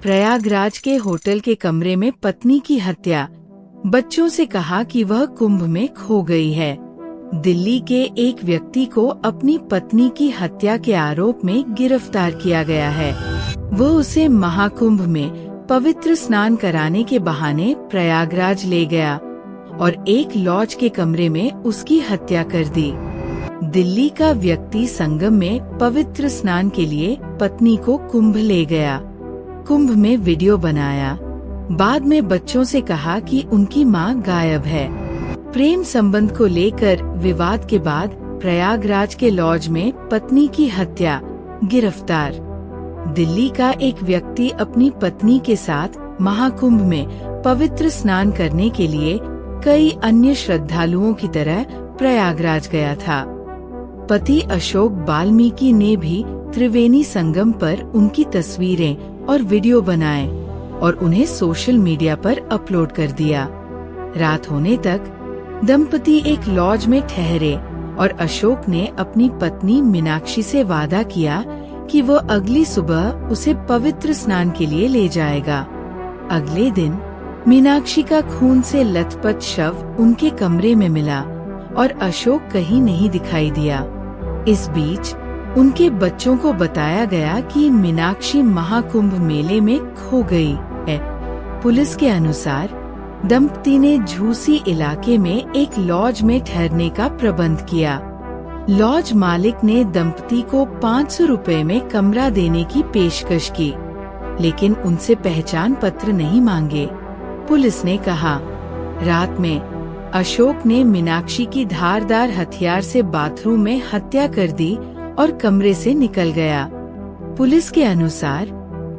प्रयागराज के होटल के कमरे में पत्नी की हत्या, बच्चों से कहा कि वह कुंभ में खो गई है। दिल्ली के एक व्यक्ति को अपनी पत्नी की हत्या के आरोप में गिरफ्तार किया गया है। वो उसे महाकुंभ में पवित्र स्नान कराने के बहाने प्रयागराज ले गया और एक लॉज के कमरे में उसकी हत्या कर दी। दिल्ली का व्यक्ति संगम में पवित्र स्नान के लिए पत्नी को कुंभ ले गया। कुंभ में वीडियो बनाया। बाद में बच्चों से कहा कि उनकी मां गायब है। प्रेम संबंध को लेकर विवाद के बाद प्रयागराज के लॉज में पत्नी की हत्या, गिरफ्तार। दिल्ली का एक व्यक्ति अपनी पत्नी के साथ महाकुंभ में पवित्र स्नान करने के लिए कई अन्य श्रद्धालुओं की तरह प्रयागराज गया था। पति अशोक वाल्मीकि ने भी त्रिवेणी संगम पर उनकी तस्वीरें और वीडियो बनाए और उन्हें सोशल मीडिया पर अपलोड कर दिया। रात होने तक दंपति एक लॉज में ठहरे और अशोक ने अपनी पत्नी मीनाक्षी से वादा किया कि वो अगली सुबह उसे पवित्र स्नान के लिए ले जाएगा। अगले दिन मीनाक्षी का खून से लथपथ शव उनके कमरे में मिला और अशोक कहीं नहीं दिखाई दिया। इस बीच उनके बच्चों को बताया गया कि मीनाक्षी महाकुंभ मेले में खो गई है। पुलिस के अनुसार दंपति ने झूसी इलाके में एक लॉज में ठहरने का प्रबंध किया। लॉज मालिक ने दंपति को 500 रुपए में कमरा देने की पेशकश की, लेकिन उनसे पहचान पत्र नहीं मांगे। पुलिस ने कहा, रात में अशोक ने मीनाक्षी की धारदार हथियार से बाथरूम में हत्या कर दी और कमरे से निकल गया। पुलिस के अनुसार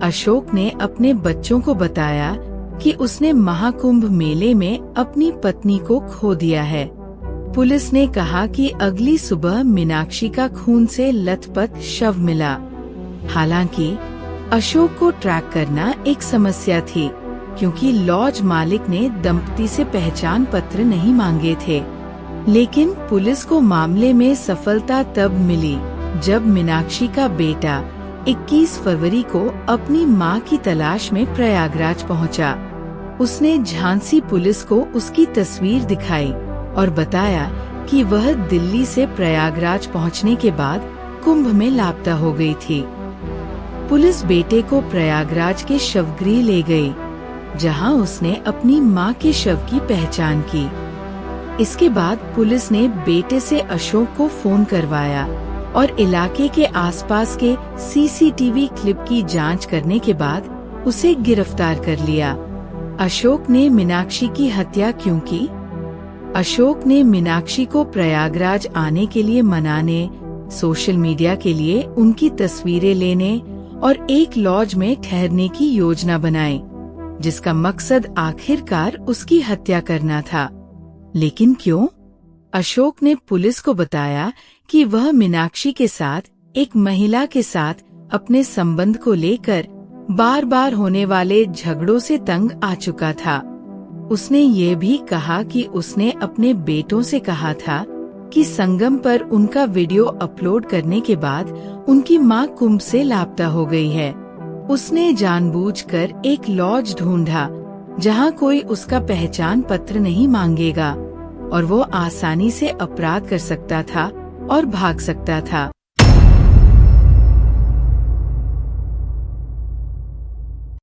अशोक ने अपने बच्चों को बताया कि उसने महाकुंभ मेले में अपनी पत्नी को खो दिया है। पुलिस ने कहा कि अगली सुबह मीनाक्षी का खून से लथपथ शव मिला। हालांकि अशोक को ट्रैक करना एक समस्या थी, क्योंकि लॉज मालिक ने दंपति से पहचान पत्र नहीं मांगे थे। लेकिन पुलिस को मामले में सफलता तब मिली जब मीनाक्षी का बेटा 21 फरवरी को अपनी मां की तलाश में प्रयागराज पहुंचा। उसने झांसी पुलिस को उसकी तस्वीर दिखाई और बताया कि वह दिल्ली से प्रयागराज पहुंचने के बाद कुंभ में लापता हो गई थी। पुलिस बेटे को प्रयागराज के शवगृह ले गई, जहां उसने अपनी मां के शव की पहचान की। इसके बाद पुलिस ने बेटे से अशोक को फोन करवाया और इलाके के आसपास के सीसीटीवी क्लिप की जांच करने के बाद उसे गिरफ्तार कर लिया। अशोक ने मीनाक्षी की हत्या क्यों की? अशोक ने मीनाक्षी को प्रयागराज आने के लिए मनाने, सोशल मीडिया के लिए उनकी तस्वीरें लेने और एक लॉज में ठहरने की योजना बनाई, जिसका मकसद आखिरकार उसकी हत्या करना था। लेकिन क्यों? अशोक ने पुलिस को बताया कि वह मीनाक्षी के साथ एक महिला के साथ अपने संबंध को लेकर बार बार होने वाले झगड़ों से तंग आ चुका था। उसने ये भी कहा कि उसने अपने बेटों से कहा था कि संगम पर उनका वीडियो अपलोड करने के बाद उनकी मां कुंभ से लापता हो गई है। उसने जानबूझकर एक लॉज ढूंढा जहां कोई उसका पहचान पत्र नहीं मांगेगा और वो आसानी से अपराध कर सकता था और भाग सकता था।